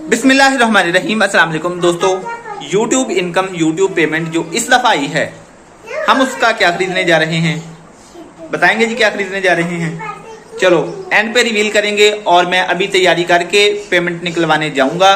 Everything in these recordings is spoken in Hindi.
बिस्मिल्लाहिर्रहमानिर्रहीम। अस्सलाम वालेकुम दोस्तों, YouTube इनकम, YouTube पेमेंट जो इस दफ़ा आई है, हम उसका क्या खरीदने जा रहे हैं, बताएंगे जी क्या खरीदने जा रहे हैं। चलो एंड पे रिवील करेंगे और मैं अभी तैयारी करके पेमेंट निकलवाने जाऊंगा।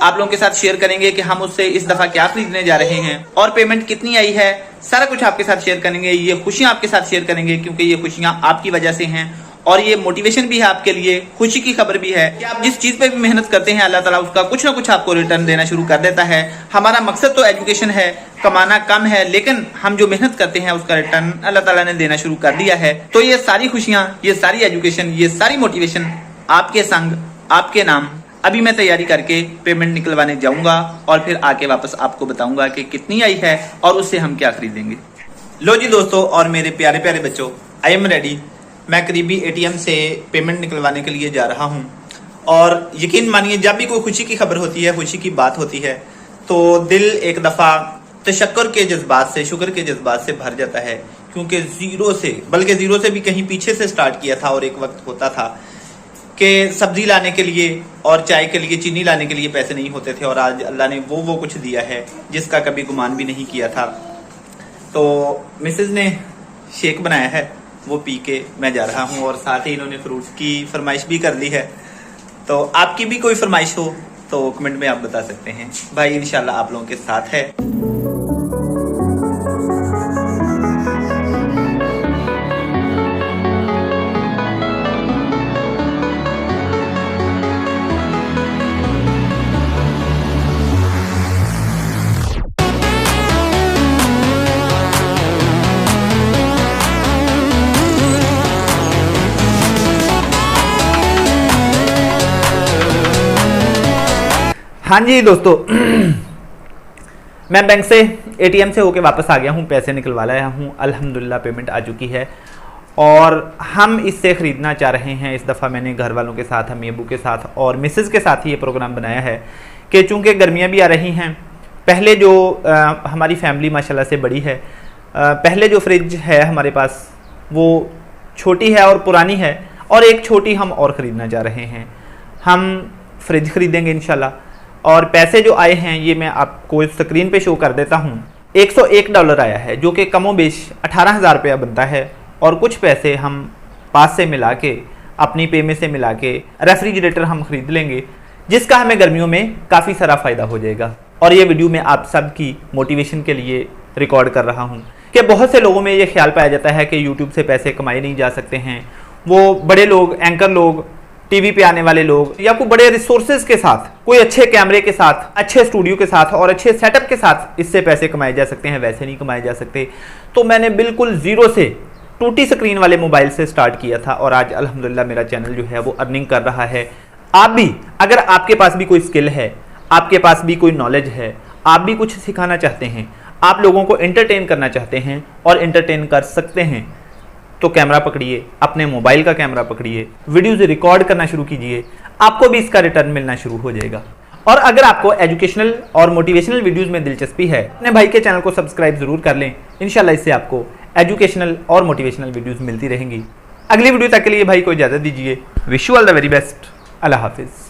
आप लोगों के साथ शेयर करेंगे कि हम उससे इस दफ़ा क्या खरीदने जा रहे हैं और पेमेंट कितनी आई है, सारा कुछ आपके साथ शेयर करेंगे। ये खुशियां आपके साथ शेयर करेंगे क्योंकि ये खुशियां आपकी वजह से हैं और ये मोटिवेशन भी है आपके लिए, खुशी की खबर भी है कि आप जिस चीज पे भी मेहनत करते हैं अल्लाह ताला उसका कुछ ना कुछ आपको रिटर्न देना शुरू कर देता है। हमारा मकसद तो एजुकेशन है, कमाना कम है, लेकिन हम जो मेहनत करते हैं उसका रिटर्न अल्लाह ताला ने देना शुरू कर दिया है। तो ये सारी खुशियां, ये सारी एजुकेशन, ये सारी मोटिवेशन आपके संग, आपके नाम। अभी मैं तैयारी करके पेमेंट निकलवाने जाऊंगा और फिर आके वापस आपको बताऊंगा कि कितनी आई है और उससे हम क्या खरीदेंगे। लो जी दोस्तों और मेरे प्यारे प्यारे बच्चों, आई एम रेडी। मैं करीबी एटीएम से पेमेंट निकलवाने के लिए जा रहा हूं और यकीन मानिए जब भी कोई खुशी की खबर होती है, खुशी की बात होती है, तो दिल एक दफ़ा तशक्कुर के जज्बात से, शुक्र के जज्बात से भर जाता है। क्योंकि ज़ीरो से, बल्कि ज़ीरो से भी कहीं पीछे से स्टार्ट किया था और एक वक्त होता था कि सब्जी लाने के लिए और चाय के लिए, चीनी लाने के लिए पैसे नहीं होते थे और आज अल्लाह ने वो कुछ दिया है जिसका कभी गुमान भी नहीं किया था। तो मिसेज ने शेक बनाया है, वो पी के मैं जा रहा हूँ और साथ ही इन्होंने फ्रूट्स की फरमाइश भी कर ली है। तो आपकी भी कोई फरमाइश हो तो कमेंट में आप बता सकते हैं, भाई इंशाल्लाह आप लोगों के साथ है। हाँ जी दोस्तों, मैं बैंक से, एटीएम से होके वापस आ गया हूँ, पैसे निकलवा लाया हूँ। अल्हम्दुलिल्लाह पेमेंट आ चुकी है और हम इससे ख़रीदना चाह रहे हैं। इस दफ़ा मैंने घर वालों के साथ, अम्मी अबू के साथ और मिसेज़ के साथ ही ये प्रोग्राम बनाया है कि चूँकि गर्मियाँ भी आ रही हैं, पहले जो हमारी फैमिली माशाल्लाह से बड़ी है, पहले जो फ्रिज है हमारे पास वो छोटी है और पुरानी है और एक छोटी हम और ख़रीदना चाह रहे हैं। हम फ्रिज ख़रीदेंगे इंशाल्लाह और पैसे जो आए हैं ये मैं आपको स्क्रीन पे शो कर देता हूँ। $101 आया है जो कि कमो बेश 18,000 रुपया बनता है और कुछ पैसे हम पास से मिला के, अपनी पे में से मिला के रेफ्रिजरेटर हम ख़रीद लेंगे जिसका हमें गर्मियों में काफ़ी सारा फ़ायदा हो जाएगा। और ये वीडियो मैं आप सब की मोटिवेशन के लिए रिकॉर्ड कर रहा हूँ कि बहुत से लोगों में ये ख्याल पाया जाता है कि यूट्यूब से पैसे कमाए नहीं जा सकते हैं। वो बड़े लोग, एंकर लोग, टीवी पे आने वाले लोग या कोई बड़े रिसोर्सेज के साथ, कोई अच्छे कैमरे के साथ, अच्छे स्टूडियो के साथ और अच्छे सेटअप के साथ इससे पैसे कमाए जा सकते हैं, वैसे नहीं कमाए जा सकते। तो मैंने बिल्कुल ज़ीरो से, टूटी स्क्रीन वाले मोबाइल से स्टार्ट किया था और आज अल्हम्दुलिल्लाह मेरा चैनल जो है वो अर्निंग कर रहा है। आप भी, अगर आपके पास भी कोई स्किल है, आपके पास भी कोई नॉलेज है, आप भी कुछ सिखाना चाहते हैं, आप लोगों को एंटरटेन करना चाहते हैं और एंटरटेन कर सकते हैं, तो कैमरा पकड़िए, अपने मोबाइल का कैमरा पकड़िए, वीडियोज़ रिकॉर्ड करना शुरू कीजिए, आपको भी इसका रिटर्न मिलना शुरू हो जाएगा। और अगर आपको एजुकेशनल और मोटिवेशनल वीडियोज़ में दिलचस्पी है, अपने भाई के चैनल को सब्सक्राइब ज़रूर कर लें। इंशाल्लाह इससे आपको एजुकेशनल और मोटिवेशनल वीडियोज़ मिलती रहेंगी। अगली वीडियो तक के लिए भाई को इजाज़त दीजिए। Wish you all the very best. अल्लाह हाफिज़।